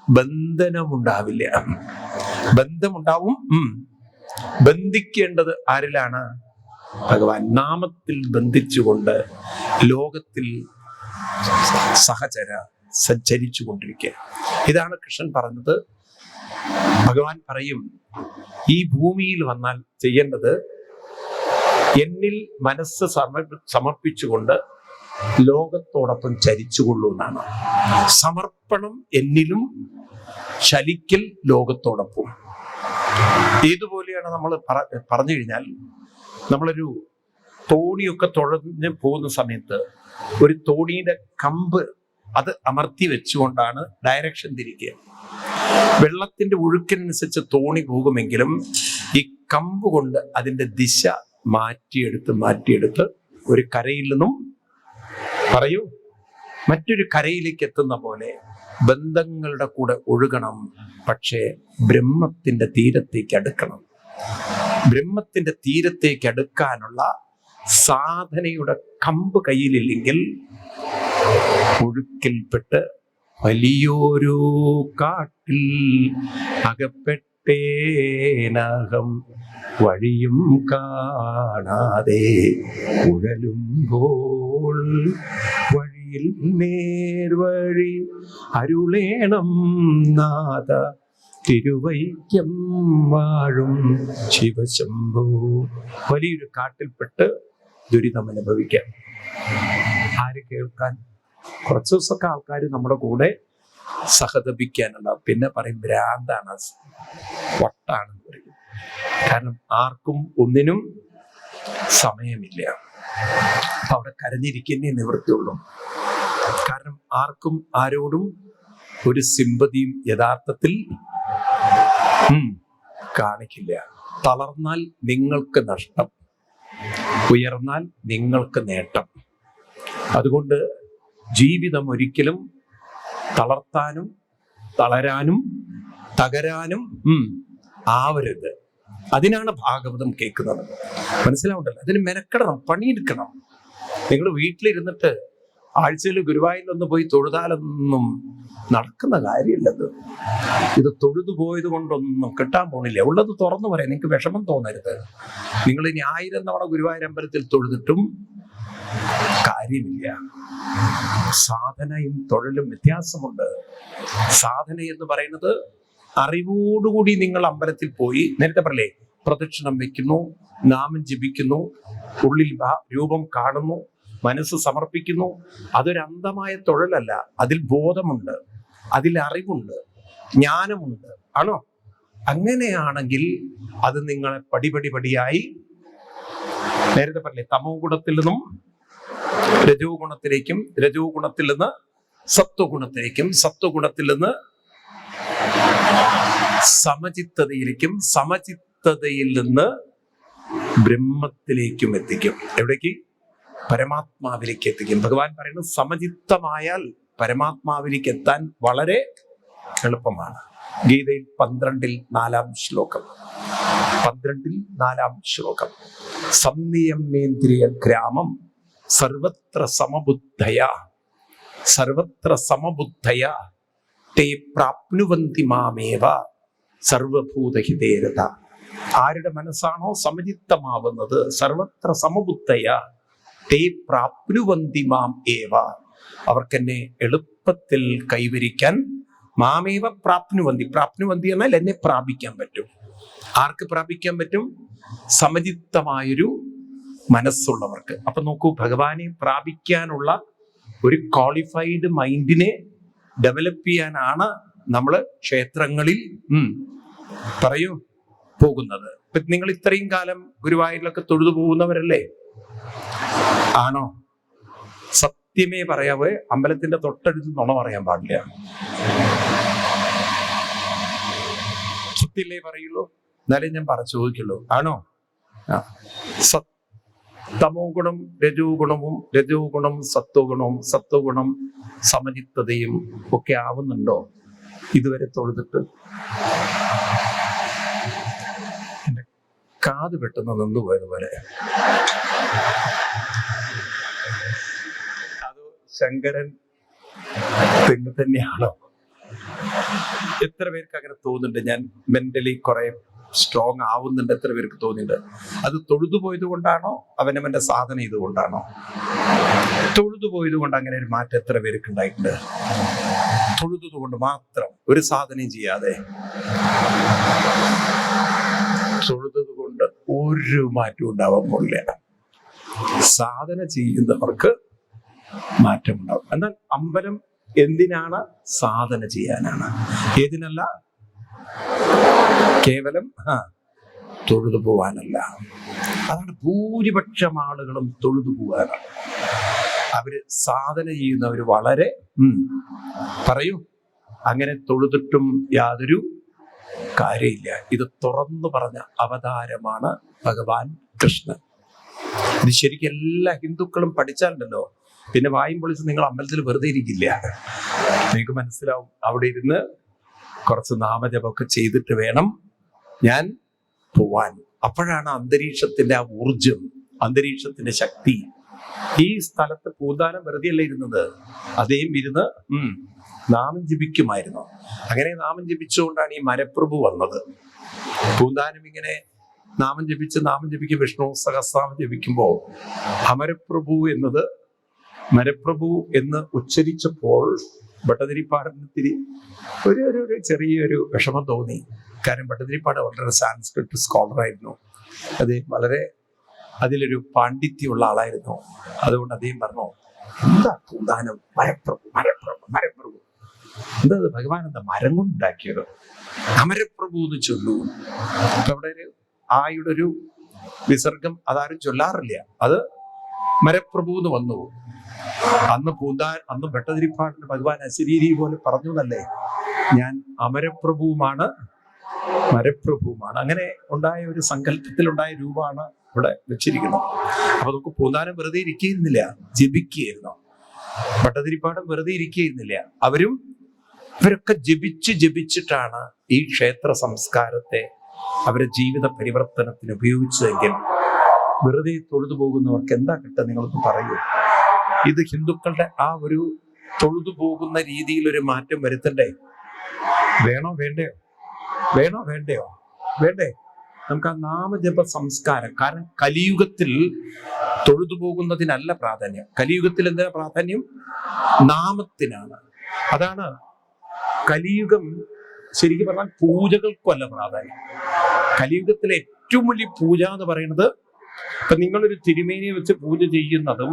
ബന്ധനമുണ്ടാവില്ല. ബന്ധമുണ്ടാവും. ബന്ധിക്കേണ്ടത് ആരിലാണ്? ഭഗവാൻ. നാമത്തിൽ ബന്ധിച്ചുകൊണ്ട് ലോകത്തിൽ സഞ്ചരിച്ചു കൊണ്ടിരിക്കുക. ഇതാണ് കൃഷ്ണൻ പറഞ്ഞത്. ഭഗവാൻ പറയും, ഈ ഭൂമിയിൽ വന്നാൽ ചെയ്യേണ്ടത് എന്നിൽ മനസ്സ് സമർപ്പിച്ചുകൊണ്ട് ലോകത്തോടൊപ്പം ചരിച്ചുകൊള്ളൂ എന്നാണ്. സമർപ്പണം എന്നിലും, ചലിക്കൽ ലോകത്തോടൊപ്പം. ഏതുപോലെയാണ് നമ്മൾ പറഞ്ഞു കഴിഞ്ഞാൽ, നമ്മളൊരു തോണിയൊക്കെ തുഴഞ്ഞ് പോകുന്ന സമയത്ത് ഒരു തോണിയുടെ കമ്പ് അത് അമർത്തി വെച്ചുകൊണ്ടാണ് ഡയറക്ഷൻ തിരിക്കുക. വെള്ളത്തിന്റെ ഒഴുക്കിനനുസരിച്ച് തോണി പോകുമെങ്കിലും ഈ കമ്പ് കൊണ്ട് അതിന്റെ ദിശ മാറ്റിയെടുത്ത് ഒരു കരയിൽ നിന്നും മറ്റൊരു കരയിലേക്ക് എത്തുന്ന പോലെ ബന്ധങ്ങളുടെ കൂടെ ഒഴുകണം. പക്ഷേ ബ്രഹ്മത്തിന്റെ തീരത്തേക്ക് അടുക്കണം. ബ്രഹ്മത്തിന്റെ തീരത്തേക്ക് അടുക്കാനുള്ള സാധനയുടെ കമ്പ് കയ്യിലില്ലെങ്കിൽ ഒഴുക്കിൽപ്പെട്ട് വലിയൊരു കാട്ടിൽ അകപ്പെട്ടേനകം, വഴിയും കാണാതെ ഉഴലുമ്പോൾ. വഴിയിൽ നേർവഴി അരുളേണം നാഥ, തിരുവൈക്കം വാഴും ശിവശംഭോ. വലിയൊരു കാട്ടിൽപ്പെട്ട് ദുരിതം അനുഭവിക്കാം. ആര് കേൾക്കാൻ? കുറച്ചു ദിവസമൊക്കെ ആൾക്കാർ നമ്മുടെ കൂടെ സഹതപിക്കാനുണ്ടാവും. പിന്നെ പറയും ഭ്രാന്താണ്, വട്ടാണെന്ന് പറയും. കാരണം ആർക്കും ഒന്നിനും സമയമില്ല. അപ്പൊ അവിടെ കരഞ്ഞിരിക്കുന്നേ നിവൃത്തിയുള്ളൂ. കാരണം ആർക്കും ആരോടും ഒരു സിമ്പതിയും യഥാർത്ഥത്തിൽ കാണിക്കില്ല. തളർന്നാൽ നിങ്ങൾക്ക് നഷ്ടം, ഉയർന്നാൽ നിങ്ങൾക്ക് നേട്ടം. അതുകൊണ്ട് ജീവിതം ഒരിക്കലും തളർത്താനും തളരാനും തകരാനും ആവരുത്. അതിനാണ് ഭാഗവതം കേൾക്കുന്നത്. മനസ്സിലാവുണ്ടല്ലോ? അതിന് മെനക്കെടണം, പണിയെടുക്കണം. നിങ്ങൾ വീട്ടിലിരുന്നിട്ട് ആഴ്ചയിൽ ഗുരുവായൂരിലൊന്ന് പോയി തൊഴുതാലൊന്നും നടക്കുന്ന കാര്യമില്ലത്. ഇത് തൊഴുതു പോയത് കൊണ്ടൊന്നും കിട്ടാൻ പോണില്ല. ഉള്ളത് തുറന്നു പറയാം, നിങ്ങൾക്ക് വിഷമം തോന്നരുത്. നിങ്ങൾ ഇനി 1000 തവണ ഗുരുവായൂർ അമ്പലത്തിൽ തൊഴുതിട്ടും കാര്യമില്ല. സാധനയും തൊഴിലും വ്യത്യാസമുണ്ട്. സാധന എന്ന് പറയുന്നത് അറിവോടുകൂടി നിങ്ങൾ അമ്പലത്തിൽ പോയി, നേരത്തെ പറയലേ, പ്രദക്ഷിണം വെക്കുന്നു, നാമം ജപിക്കുന്നു, ഉള്ളിൽ രൂപം കാണുന്നു, മനസ്സ് സമർപ്പിക്കുന്നു. അതൊരു അന്ധമായ തൊഴിലല്ല. അതിൽ ബോധമുണ്ട്, അതിൽ അറിവുണ്ട്, ജ്ഞാനമുണ്ട്. ആണോ? അങ്ങനെയാണെങ്കിൽ അത് നിങ്ങളെ പടിപടിയായി, നേരത്തെ പറഞ്ഞേ, തമോ ഗുണത്തിൽ നിന്നും രജോ ഗുണത്തിലേക്കും, രജോ ഗുണത്തിൽ നിന്ന് സത്വഗുണത്തിലേക്കും, സത്വഗുണത്തിൽ നിന്ന് സമചിത്തതയിലേക്കും, സമചിത്തതയിൽ നിന്ന് ബ്രഹ്മത്തിലേക്കും എത്തിക്കും. എവിടേക്ക്? പരമാത്മാവിലേക്ക് എത്തിക്കും. ഭഗവാൻ പറയുന്നത് സമചിത്തമായാൽ പരമാത്മാവിലേക്ക് എത്താൻ വളരെ എളുപ്പമാണ്. ഗീതയിൽ 12-4 ശ്ലോകം, 12-4 ശ്ലോകം. സംനിയമേന്ദ്രിയ ഗ്രാമം സർവത്ര സമബുദ്ധയ, സർവത്ര സമബുദ്ധയ തേ പ്രാപ്നുവന്തി മാമേവ സർവഭൂതഹിതേരത. ആരുടെ മനസ്സാണോ സമചിത്തമാവുന്നത്, സർവത്ര സമബുദ്ധയ തേ പ്രാപ്നുവന്തി മാം ഏവ, അവർക്കെന്നെ എളുപ്പത്തിൽ കൈവരിക്കാൻ, മാമേവ പ്രാപ്നുവന്തി, പ്രാപ്നുവന്തി എന്നാൽ എന്നെ പ്രാപിക്കാൻ പറ്റും. ആർക്ക് പ്രാപിക്കാൻ പറ്റും? സമചിത്തമായൊരു മനസ്സുള്ളവർക്ക്. അപ്പൊ നോക്കൂ, ഭഗവാനെ പ്രാപിക്കാനുള്ള ഒരു ക്വാളിഫൈഡ് മൈൻഡിനെ ഡെവലപ്പ് ചെയ്യാനാണ് നമ്മൾ ക്ഷേത്രങ്ങളിൽ പറയൂ പോകുന്നത്. ഇപ്പൊ നിങ്ങൾ ഇത്രയും കാലം ഗുരുവായൂരിലൊക്കെ തൊഴുതു പോകുന്നവരല്ലേ? ആണോ? സത്യമേ പറയാവേ, അമ്പലത്തിന്റെ തൊട്ടടുത്ത് നുണ പറയാൻ പാടില്ല. സത്യമല്ലേ പറയുള്ളൂ, എന്നാലേ ഞാൻ ചോദിക്കുള്ളൂ. ആണോ? തമോ ഗുണം രജോ ഗുണവും, രജോ ഗുണം സത്വഗുണവും, സത്വഗുണം സമചിത്തതയും ഒക്കെ ആവുന്നുണ്ടോ ഇതുവരെ തൊഴുതിട്ട്? എന്റെ കാത് പെട്ടെന്ന് നിന്നുപോയതുപോലെ. അത് ശങ്കരൻ തന്നെയാണോ? എത്ര പേർക്ക് അങ്ങനെ തോന്നുന്നുണ്ട്? ഞാൻ മെന്റലി കുറെ സ്ട്രോങ് ആവുന്നുണ്ട്. എത്ര പേർക്ക് തോന്നിയിട്ടുണ്ട്? അത് തൊഴുതുപോയത് കൊണ്ടാണോ, അവനവന്റെ സാധന ഇതുകൊണ്ടാണോ? തൊഴുതുപോയത് കൊണ്ട് അങ്ങനെ ഒരു മാറ്റം എത്ര പേർക്ക് ഉണ്ടായിട്ടുണ്ട്? തൊഴുതുകൊണ്ട് മാത്രം, ഒരു സാധനയും ചെയ്യാതെ തൊഴുതത് കൊണ്ട് ഒരു മാറ്റവും ഉണ്ടാവാൻ പോകില്ല. സാധന ചെയ്യുന്നവർക്ക് മാറ്റം ഉണ്ടാവും. എന്നാൽ അമ്പലം എന്തിനാണ്? സാധന ചെയ്യാനാണ്. ഏതിനല്ല? കേവലം തൊഴുതു പോവാനല്ല. അതാണ് ഭൂരിപക്ഷം ആളുകളും തൊഴുതു പോവാനാണ്. അവര് സാധന ചെയ്യുന്നവര് വളരെ പറയൂ, അങ്ങനെ തൊഴുതിട്ടും യാതൊരു കാര്യമില്ല. ഇത് തുറന്നു പറഞ്ഞ അവതാരമാണ് ഭഗവാൻ കൃഷ്ണൻ. ഇത് ശരിക്കും എല്ലാ ഹിന്ദുക്കളും പഠിച്ചാലുണ്ടല്ലോ, പിന്നെ വായും പൊളിച്ച് നിങ്ങൾ അമ്പലത്തിൽ വെറുതെ ഇരിക്കില്ല. നിങ്ങൾക്ക് മനസ്സിലാവും, അവിടെ ഇരുന്ന് കുറച്ച് നാമജപമൊക്കെ ചെയ്തിട്ട് വേണം ഞാൻ പോവാൻ. അപ്പോഴാണ് അന്തരീക്ഷത്തിന്റെ ആ ഊർജം, അന്തരീക്ഷത്തിന്റെ ശക്തി ഈ സ്ഥലത്ത് പൂന്താനം വെറുതെയല്ല ഇരുന്നത്, അദ്ദേഹം ഇരുന്ന് നാമം ജപിക്കുമായിരുന്നു. അങ്ങനെ നാമം ജപിച്ചുകൊണ്ടാണ് ഈ മരപ്രഭു വന്നത്. പൂന്താനം ഇങ്ങനെ നാമം ജപിക്കും, വിഷ്ണു സഹസ്രനാമം ജപിക്കുമ്പോൾ അമരപ്രഭു എന്നത് മരപ്രഭു എന്ന് ഉച്ചരിച്ചപ്പോൾ ഭട്ടതിരിപ്പാടിന് ഒരു ചെറിയൊരു വിഷമം തോന്നി. കാരണം ഭട്ടതിരിപ്പാട് വളരെ സാൻസ്ക്രിറ്റ് സ്കോളറായിരുന്നു. അദ്ദേഹം വളരെ അതിലൊരു പാണ്ഡിത്യമുള്ള ആളായിരുന്നു. അതുകൊണ്ട് അദ്ദേഹം പറഞ്ഞു, എന്താ പൂന്താനം മരപ്രഭു എന്താ ഭഗവാൻ എന്താ മരം കൊണ്ടുണ്ടാക്കിയത്, അമരപ്രഭു എന്ന് ചൊല്ലൂ. അപ്പൊ അവിടെ ഒരു ആയുടെ ഒരു വിസർഗം അതാരും ചൊല്ലാറില്ല, അത് മരപ്രഭു എന്ന് വന്നു. അന്ന് ഭട്ടതിരിപ്പാടിന് ഭഗവാൻ അശരീരി പോലെ പറഞ്ഞു എന്നല്ലേ, ഞാൻ അമരപ്രഭുവുമാണ് മരപ്രഭുവുമാണ്. അങ്ങനെ ഉണ്ടായ ഒരു സങ്കല്പത്തിലുണ്ടായ രൂപമാണ് ഇവിടെ വെച്ചിരിക്കുന്നത്. അപ്പൊ നമുക്ക് പൂന്താനം വെറുതെ ഇരിക്കുന്നില്ല, ജപിക്കുകയായിരുന്നു. ഭട്ടതിരിപ്പാടും വെറുതെ ഇരിക്കുന്നില്ല, ഇവരൊക്കെ ജപിച്ചിട്ടാണ് ഈ ക്ഷേത്ര സംസ്കാരത്തെ അവരുടെ ജീവിത പരിവർത്തനത്തിന് ഉപയോഗിച്ചതെങ്കിൽ വെറുതെ തൊഴുതു പോകുന്നവർക്ക് എന്താ കിട്ടുക? നിങ്ങളൊന്ന് പറയൂ. ഇത് ഹിന്ദുക്കളുടെ ആ ഒരു തൊഴുതു പോകുന്ന രീതിയിൽ ഒരു മാറ്റം വരുത്തണ്ടേ? വേണോ വേണ്ടയോ? വേണ്ടേ? നമുക്ക് ആ നാമജപ സംസ്കാരം, കാരണം കലിയുഗത്തിൽ തൊഴുതു പോകുന്നതിനല്ല പ്രാധാന്യം. കലിയുഗത്തിൽ എന്താ പ്രാധാന്യം? നാമത്തിനാണ്. അതാണ് കലിയുഗം. ശരിക്കും പറഞ്ഞാൽ പൂജകൾക്കല്ല പ്രാധാന്യം. കലിയുഗത്തിലെ ഏറ്റവും വലിയ പൂജ എന്ന് പറയുന്നത്, ഇപ്പൊ നിങ്ങളൊരു തിരുമേനിയെ വെച്ച് പൂജ ചെയ്യുന്നതും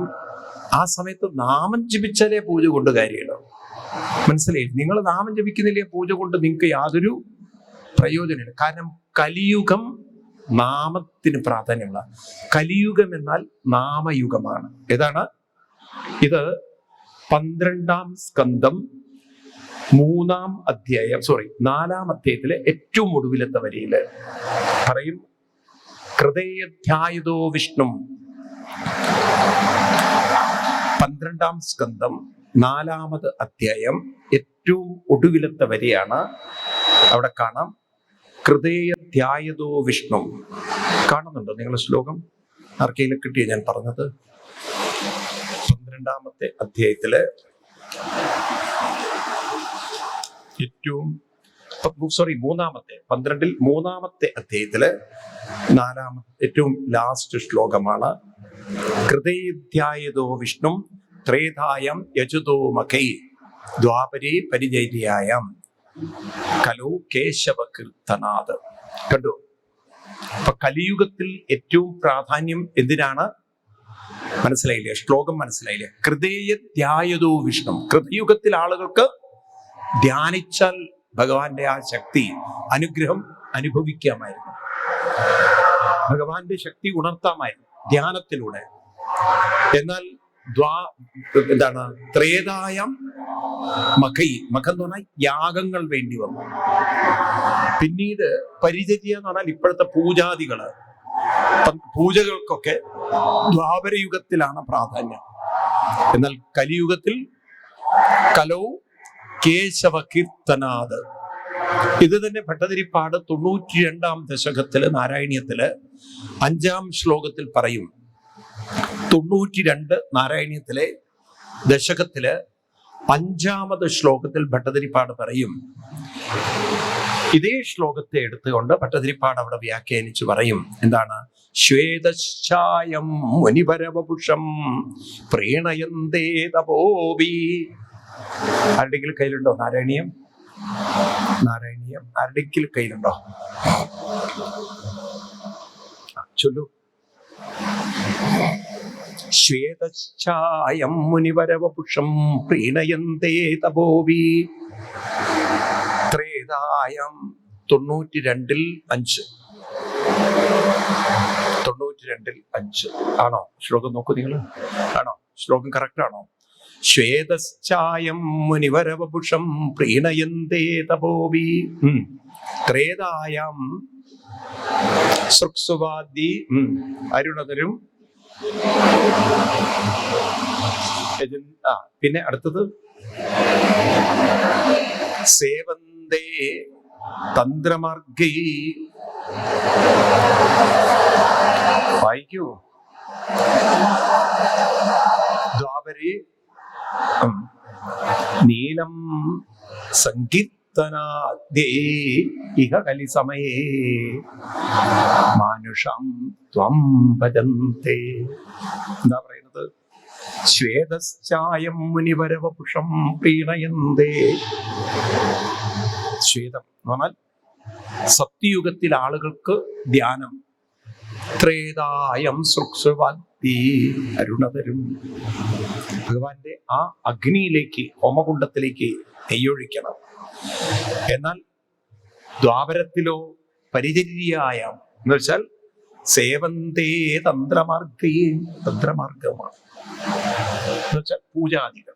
ആ സമയത്ത് നാമം ജപിച്ചാലേ പൂജ കൊണ്ട് കാര്യമുള്ളൂ. മനസ്സിലായി? നിങ്ങൾ നാമം ജപിക്കുന്നില്ലേ, പൂജ കൊണ്ട് നിങ്ങൾക്ക് യാതൊരു പ്രയോജനമില്ല. കാരണം കലിയുഗം നാമത്തിന് പ്രാധാന്യമുള്ള കലിയുഗം എന്നാൽ നാമയുഗമാണ്. ഏതാണ് ഇത്? 12-ാം സ്കന്ധം 4-ാം അധ്യായത്തിലെ ഏറ്റവും ഒടുവിലത്തെ വരിയില് പറയും, ഹൃദയധ്യായതോ വിഷ്ണു. 12-ാം സ്കന്ധം 4-ാമത് അധ്യായം ഏറ്റവും ഒടുവിലത്തെ വരിയാണ്. അവിടെ കാണാം, ഹൃദയധ്യായതോ വിഷ്ണു. കാണുന്നുണ്ടോ നിങ്ങൾ ശ്ലോകം? ആർക്കെങ്കിലും കിട്ടിയോ ഞാൻ പറഞ്ഞത്? 12-ാമത്തെ അധ്യായത്തില് മൂന്നാമത്തെ 12-ൽ 3-ാമത്തെ അധ്യായത്തില് 4-ാമത്തെ ഏറ്റവും ലാസ്റ്റ് ശ്ലോകമാണ്. ഹൃദയധ്യായതോ വിഷ്ണു ത്രേധായം യജുതോ മഖൈ ദ്വാപരേ പരിചര്യായം കലോ കേശവ കീർത്തനാഥ്. കണ്ടു? അപ്പൊ കലിയുഗത്തിൽ ഏറ്റവും പ്രാധാന്യം എന്തിനാണ്? മനസ്സിലായില്ലേ? ശ്ലോകം മനസ്സിലായില്ലേ? ഹൃദയധ്യായതോ വിഷ്ണു. കൃതയുഗത്തിൽ ആളുകൾക്ക് ധ്യാനിച്ചാൽ ഭഗവാന്റെ ആ ശക്തി, അനുഗ്രഹം അനുഭവിക്കാമായിരുന്നു. ഭഗവാന്റെ ശക്തി ഉണർത്താമായിരുന്നു ധ്യാനത്തിലൂടെ. എന്നാൽ ത്രേതായം മഖൈ, മഖം എന്ന് പറഞ്ഞാൽ യാഗങ്ങൾ വേണ്ടി വന്നു. പിന്നീട് പരിചര്യ എന്ന് പറഞ്ഞാൽ ഇപ്പോഴത്തെ പൂജാദികള്, പൂജകൾക്കൊക്കെ ദ്വാപരയുഗത്തിലാണ് പ്രാധാന്യം. എന്നാൽ കലിയുഗത്തിൽ കലോ കേശവ കീർത്തനാഥ്. ഇത് തന്നെ ഭട്ടതിരിപ്പാട് 92-ാം ദശകത്തില് നാരായണീയത്തില് 5-ാം ശ്ലോകത്തിൽ പറയും. 92 നാരായണീയത്തിലെ ദശകത്തില് 5-ാമത് ശ്ലോകത്തിൽ ഭട്ടതിരിപ്പാട് പറയും. ഇതേ ശ്ലോകത്തെ എടുത്തുകൊണ്ട് ഭട്ടതിരിപ്പാട് അവിടെ വ്യാഖ്യാനിച്ചു പറയും. എന്താണ്? ശ്വേതശ്ചായം മുനിപരവപുഷം പ്രീണയന്തേ തപോവി. ആരുടെങ്കിലും കയ്യിലുണ്ടോ നാരായണീയം? ആരുടെങ്കിലും കയ്യിലുണ്ടോ? ചൊല്ലു. ശ്വേതശ്ചായം മുനിവരവപുഷം പ്രീണയന്തേ തപോവി. ത്രേതായം 92-ൽ 5. 92-ൽ 5 ആണോ? ശ്ലോകം നോക്കൂ നിങ്ങൾ. ആണോ? ശ്ലോകം കറക്റ്റ് ആണോ? ശ്വേതശ്ചായം മുനിവരവപുഷം പ്രീണയന്തേ തപോവി. ത്രേതായം സൃക്സുവാദി അരുണതരും. പിന്നെ അടുത്തത് സേവന്തേ തന്ത്രമാർഗൈ. വായിക്കൂ. ദ്വാപരേ നീലം സങ്കീർത്തനാദ്യേ ഇഹ കലി സമയേ മാനുഷം ത്വം ഭജന്തേ. എന്താ പറയുന്നത്? ശ്വേതശ്ചായം മുനിവരവപുഷം പ്രീണയന്തേ. ശ്വേതം എന്ന് പറഞ്ഞാൽ സത്യയുഗത്തിൽ ആളുകൾക്ക് ധ്യാനം. ത്രേതായം സൃക്സുവാദി അരുണതരും. ഭഗവാന്റെ ആ അഗ്നിയിലേക്ക്, ഹോമകുണ്ടത്തിലേക്ക് നെയ്യൊഴിക്കണം. എന്നാൽ ദ്വാപരത്തിലോ പരിചര്യായ എന്ന് വെച്ചാൽ സേവന്തേ തന്ത്രമാർഗമാണ് എന്ന് വെച്ചാൽ പൂജാദികൾ.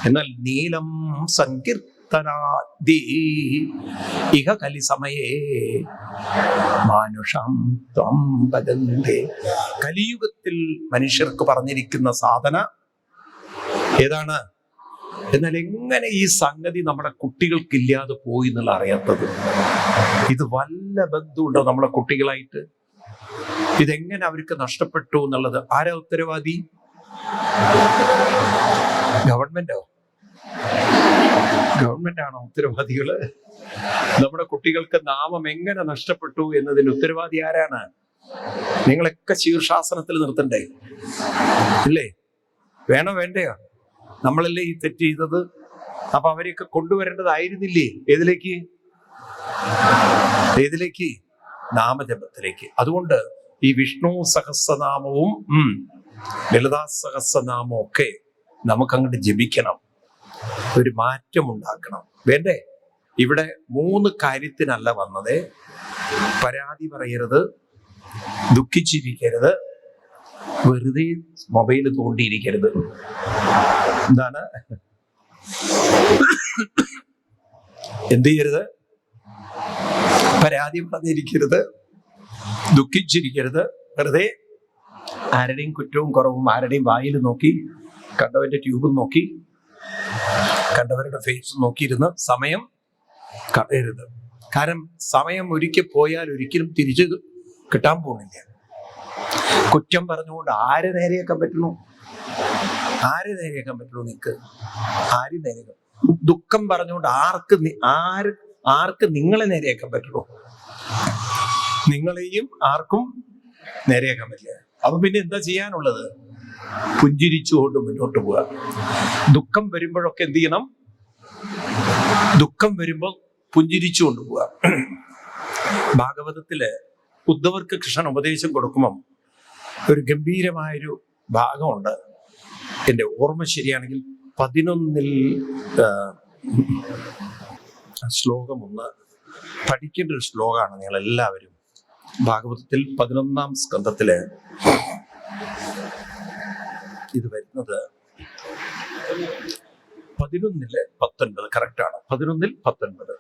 എന്നാൽ നീലം സങ്കീർത്തനാദി ഇഹ കലി സമയേ മാനുഷം ത്വം ഭജന്തേ. കലിയുഗത്തിൽ മനുഷ്യർക്ക് പറഞ്ഞിരിക്കുന്ന സാധന ഏതാണ്? എന്നാൽ എങ്ങനെ ഈ സംഗതി നമ്മുടെ കുട്ടികൾക്കില്ലാതെ പോയി എന്നുള്ള അറിയാത്തത്? ഇത് വല്ല ബന്ധമുണ്ടോ നമ്മളെ കുട്ടികളായിട്ട്? ഇതെങ്ങനെ അവർക്ക് നഷ്ടപ്പെട്ടു എന്നുള്ളത് ആരാ ഉത്തരവാദി? ഗവൺമെന്റോ? ഗവൺമെന്റ് ആണോ ഉത്തരവാദികള്? നമ്മുടെ കുട്ടികൾക്ക് നാമം എങ്ങനെ നഷ്ടപ്പെട്ടു എന്നതിന് ഉത്തരവാദി ആരാണ്? നിങ്ങളൊക്കെ ശീർഷാസനത്തിൽ നിർത്തണ്ടേ? ഇല്ലേ? വേണോ വേണ്ടയോ? നമ്മളല്ലേ ഈ തെറ്റ് ചെയ്തത്? അപ്പൊ അവരെയൊക്കെ കൊണ്ടുവരേണ്ടതായിരുന്നില്ലേ? ഏതിലേക്ക്? നാമജപത്തിലേക്ക്. അതുകൊണ്ട് ഈ വിഷ്ണു സഹസ്രനാമവും ലളിതാ സഹസ്രനാമവും ഒക്കെ നമുക്കങ്ങോട്ട് ജപിക്കണം. ഒരു മാറ്റം ഉണ്ടാക്കണം. വേണ്ടേ? ഇവിടെ 3 കാര്യത്തിനല്ല വന്നത്. പരാതി പറയരുത്, ദുഃഖിച്ചിരിക്കരുത്, വെറുതെ മൊബൈൽ തോണ്ടിയിരിക്കരുത്. എന്താണ്? എന്ത് ചെയ്യരുത്? പരാതി പറഞ്ഞിരിക്കരുത്, ദുഃഖിച്ചിരിക്കരുത്, വെറുതെ ആരുടെയും കുറ്റവും കുറവും ആരുടെയും വായിൽ നോക്കി, കണ്ടവന്റെ ട്യൂബും നോക്കി, കണ്ടവരുടെ ഫേസ് നോക്കിയിരുന്ന് സമയം കളയരുത്. കാരണം സമയം ഒരിക്കൽ പോയാൽ ഒരിക്കലും തിരിച്ചു കിട്ടാൻ പോകുന്നില്ല. കുറ്റം പറഞ്ഞുകൊണ്ട് ആരെ നേരെയാക്കാൻ പറ്റുള്ളൂ? നിനക്ക് ആരും നേരെയാക്കാൻ? ദുഃഖം പറഞ്ഞുകൊണ്ട് ആർക്ക് നിങ്ങളെ നേരെയാക്കാൻ പറ്റുള്ളൂ? നിങ്ങളെയും ആർക്കും നേരെയാക്കാൻ പറ്റില്ല. അപ്പൊ പിന്നെ എന്താ ചെയ്യാനുള്ളത്? പുഞ്ചിരിച്ചുകൊണ്ട് മുന്നോട്ട് പോവുക. ദുഃഖം വരുമ്പോഴൊക്കെ എന്ത് ചെയ്യണം? ദുഃഖം വരുമ്പോൾ പുഞ്ചിരിച്ചുകൊണ്ട് പോവുക. ഭാഗവതത്തില് ഉദ്ധവർക്ക് കൃഷ്ണൻ ഉപദേശം കൊടുക്കുമ്പം ഒരു ഗംഭീരമായൊരു ഭാഗമുണ്ട്. എൻ്റെ ഓർമ്മ ശരിയാണെങ്കിൽ 11 ശ്ലോകം 1 പഠിക്കേണ്ട ഒരു ശ്ലോകമാണ്. നിങ്ങൾ എല്ലാവരും ഭാഗവതത്തിൽ 11-ാം സ്കന്ധത്തില് ഇത് വരുന്നത് 11:19 കറക്റ്റാണ്. 11:19.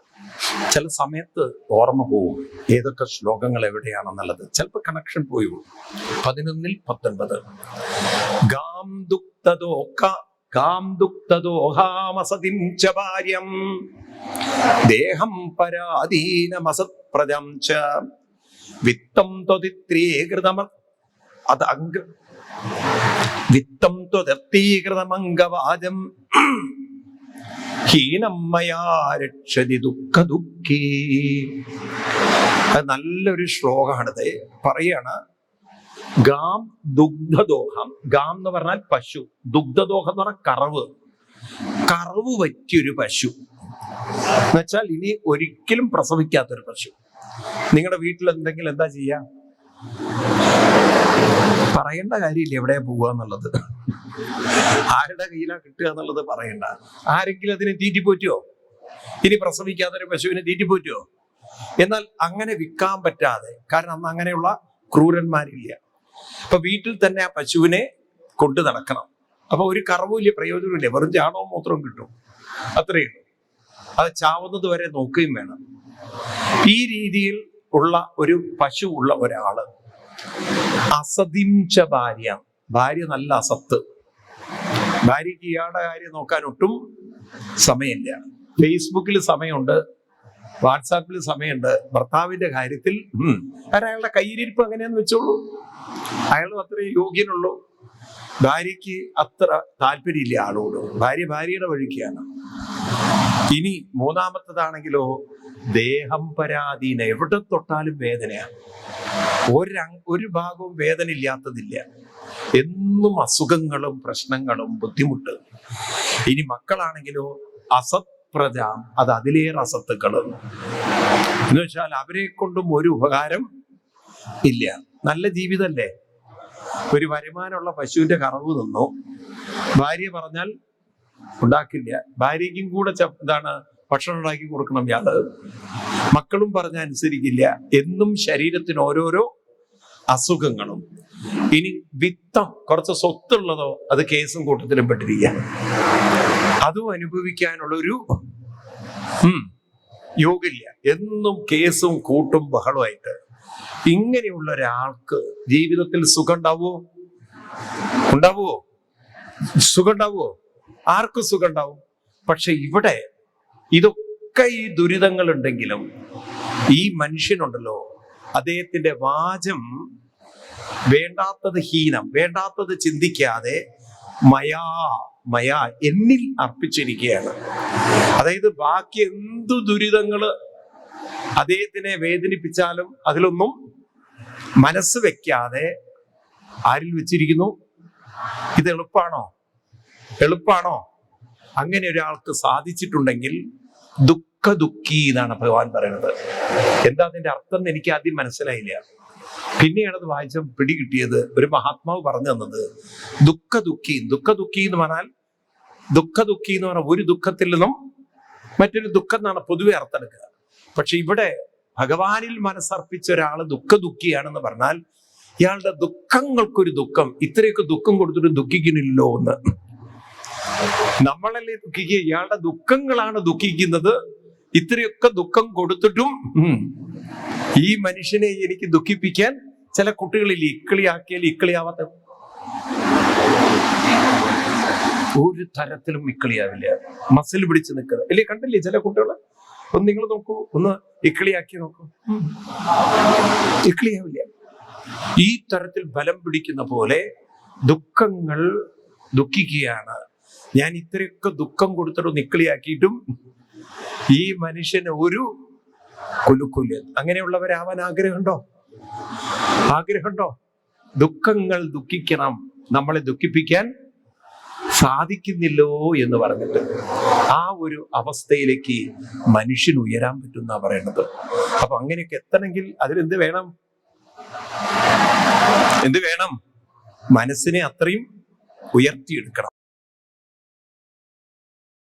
ചില സമയത്ത് ഓർമ്മ പോവും ഏതൊക്കെ ശ്ലോകങ്ങൾ എവിടെയാണെന്നുള്ളത്. ചിലപ്പോൾ കണക്ഷൻ പോയി പോകും. 11:19 ഗാം ദുക്തദോഹാമസതിം ച ഭാര്യം ദേഹം പരാധീനമസത്പ്രജം ച വിത്തം ത്വദിത്രീകൃതമ വിത്തം ത്വദത്തീകൃതമംഗവാജം ഹീനം മയാ രക്ഷതി ദുഃഖദുഃഖീ. അത് നല്ലൊരു ശ്ലോകമാണിത്. പറയാണ് ഗാം ദുഗ്ധദോഹം. ഗാം എന്ന് പറഞ്ഞാൽ പശു, ദുഗ്ധദോഹം എന്ന് പറഞ്ഞാൽ കറവ് പറ്റിയൊരു പശു എന്നുവെച്ചാൽ ഇനി ഒരിക്കലും പ്രസവിക്കാത്തൊരു പശു. നിങ്ങളുടെ വീട്ടിൽ എന്തെങ്കിലും എന്താ ചെയ്യാ? പറയേണ്ട കാര്യമില്ല എവിടെയാ പോവുക എന്നുള്ളത്, ആരുടെ കയ്യിലാ കിട്ടുക എന്നുള്ളത് പറയണ്ട. ആരെങ്കിലും അതിനെ തീറ്റിപ്പോറ്റുവോ? ഇനി പ്രസവിക്കാത്തൊരു പശുവിനെ തീറ്റിപ്പോറ്റുവോ? എന്നാൽ അങ്ങനെ വിൽക്കാൻ പറ്റാതെ, കാരണം അന്ന് അങ്ങനെയുള്ള ക്രൂരന്മാരില്ല. അപ്പൊ വീട്ടിൽ തന്നെ ആ പശുവിനെ കൊണ്ടു നടക്കണം. അപ്പൊ ഒരു കറവുമില്ല, പ്രയോജനമില്ല, വെറും ചാണകവും മൂത്രവും കിട്ടും, അത്രയേ ഉള്ളൂ. അത് ചാവുന്നത് വരെ നോക്കുകയും വേണം. ഈ രീതിയിൽ ഉള്ള ഒരു പശു ഉള്ള ഒരാള് അസതിംച ഭാര്യ നല്ല അസത്ത്. ഭാര്യയ്ക്ക് ഇയാളുടെ കാര്യം നോക്കാൻ ഒട്ടും സമയമില്ല. ഫേസ്ബുക്കിൽ സമയമുണ്ട്, വാട്സാപ്പിൽ സമയമുണ്ട്. ഭർത്താവിന്റെ കാര്യത്തിൽ അയാളുടെ കയ്യിരിപ്പ് അങ്ങനെയാന്ന് വെച്ചോളൂ. അയാളും അത്രയും യോഗ്യനുള്ളൂ. ഭാര്യയ്ക്ക് അത്ര താല്പര്യമില്ല ആളോട്, ഭാര്യയുടെ വഴിക്കാണ്. ഇനി മൂന്നാമത്തതാണെങ്കിലോ ദേഹം പരാധീന, എവിടെ തൊട്ടാലും വേദനയാണ്. ഒരു ഭാഗവും വേദന ഇല്ലാത്തതില്ല, എന്നും അസുഖങ്ങളും പ്രശ്നങ്ങളും ബുദ്ധിമുട്ട്. ഇനി മക്കളാണെങ്കിലോ അസത്പ്രജ, അത് അതിലേറെ അസത്തുക്കളും. എന്ന് വെച്ചാൽ അവരെ കൊണ്ടും ഒരു ഉപകാരം ഇല്ല. നല്ല ജീവിതമല്ലേ, ഒരു വരുമാനമുള്ള പശുവിന്റെ കറവ് നിന്നു, ഭാര്യ പറഞ്ഞാൽ ഉണ്ടാക്കില്ല, ഭാര്യയ്ക്കും കൂടെ ഭക്ഷണം ഉണ്ടാക്കി കൊടുക്കണം ഇയാള്, മക്കളും പറഞ്ഞ അനുസരിക്കില്ല, എന്നും ശരീരത്തിന് ഓരോരോ അസുഖങ്ങളും. ഇനി വിത്തം, കുറച്ച് സ്വത്തുള്ളതോ അത് കേസും കൂട്ടത്തിലും പെട്ടിരിക്കുക, അതും അനുഭവിക്കാനുള്ളൊരു യോഗില്ല, എന്നും കേസും കൂട്ടും ബഹളമായിട്ട്. ഇങ്ങനെയുള്ള ഒരാൾക്ക് ജീവിതത്തിൽ സുഖം ഉണ്ടാവുമോ? സുഖം ഉണ്ടാവുമോ? ആർക്കും സുഖം ഉണ്ടാവും. പക്ഷെ ഇവിടെ ഇതൊക്കെ ഈ ദുരിതങ്ങൾ ഉണ്ടെങ്കിലും ഈ മനുഷ്യനുണ്ടല്ലോ, അദ്ദേഹത്തിന്റെ വാചം വേണ്ടാത്തത് ഹീനം, വേണ്ടാത്തത് ചിന്തിക്കാതെ മയാ എന്നിൽ അർപ്പിച്ചിരിക്കുകയാണ്. അതായത് ബാക്കി എന്തു ദുരിതങ്ങള് അദ്ദേഹത്തിനെ വേദനിപ്പിച്ചാലും അതിലൊന്നും മനസ്സ് വെക്കാതെ ആരിൽ വെച്ചിരിക്കുന്നു? ഇത് എളുപ്പാണോ? അങ്ങനെ ഒരാൾക്ക് സാധിച്ചിട്ടുണ്ടെങ്കിൽ ദുഃഖി എന്നാണ് ഭഗവാൻ പറയുന്നത്. എന്താ അതിന്റെ അർത്ഥം എന്ന് എനിക്ക് ആദ്യം മനസ്സിലായില്ല. പിന്നെയാണ് അത് വായിച്ച പിടികിട്ടിയത്. ഒരു മഹാത്മാവ് പറഞ്ഞു തന്നത് ദുഃഖി എന്ന് പറഞ്ഞാൽ ഒരു ദുഃഖത്തിൽ നിന്നും മറ്റൊരു ദുഃഖം എന്നാണ് പൊതുവെ അർത്ഥമെടുക്കുക. പക്ഷെ ഇവിടെ ഭഗവാനിൽ മനസ്സർപ്പിച്ച ഒരാള് ദുഃഖിയാണെന്ന് പറഞ്ഞാൽ ഇയാളുടെ ദുഃഖങ്ങൾക്കൊരു ദുഃഖം, ഇത്രയൊക്കെ ദുഃഖം കൊടുത്തിട്ട് ദുഃഖിക്കുന്നില്ലോ എന്ന്. നമ്മളല്ലേ ദുഃഖിക്കുക, ഇയാളുടെ ദുഃഖങ്ങളാണ് ദുഃഖിക്കുന്നത്. ഇത്രയൊക്കെ ദുഃഖം കൊടുത്തിട്ടും ഈ മനുഷ്യനെ എനിക്ക് ദുഃഖിപ്പിക്കാൻ ചില കുട്ടികളിൽ ഇക്കിളിയാക്കിയാൽ ഇക്കിളിയാവാത്ത ഒരു തരത്തിലും ഇക്കിളിയാവില്ല, മസിൽ പിടിച്ച് നിൽക്കുക അല്ലേ. കണ്ടില്ലേ ചില കുട്ടികളെ? ഒന്ന് നിങ്ങൾ നോക്കൂ, ഒന്ന് ഇക്കിളിയാക്കി നോക്കൂ, ഇക്കിളിയാവില്ല. ഈ തരത്തിൽ ബലം പിടിക്കുന്ന പോലെ ദുഃഖങ്ങൾ ദുഃഖിക്കുകയാണ്. ഞാൻ ഇത്രയൊക്കെ ദുഃഖം കൊടുത്തിട്ട് നിക്കിളിയാക്കിയിട്ടും ഈ മനുഷ്യന് ഒരു കുലുക്കുല്. അങ്ങനെയുള്ളവരാവാൻ ആഗ്രഹമുണ്ടോ? ദുഃഖങ്ങൾ ദുഃഖിക്കണം, നമ്മളെ ദുഃഖിപ്പിക്കാൻ സാധിക്കുന്നില്ലോ എന്ന് പറഞ്ഞിട്ട് ആ ഒരു അവസ്ഥയിലേക്ക് മനുഷ്യൻ ഉയരാൻ പറ്റുന്ന പറയുന്നത്. അപ്പൊ അങ്ങനെയൊക്കെ എത്തണമെങ്കിൽ അതിലെന്ത് വേണം? മനസ്സിനെ അത്രയും ഉയർത്തിയെടുക്കണം.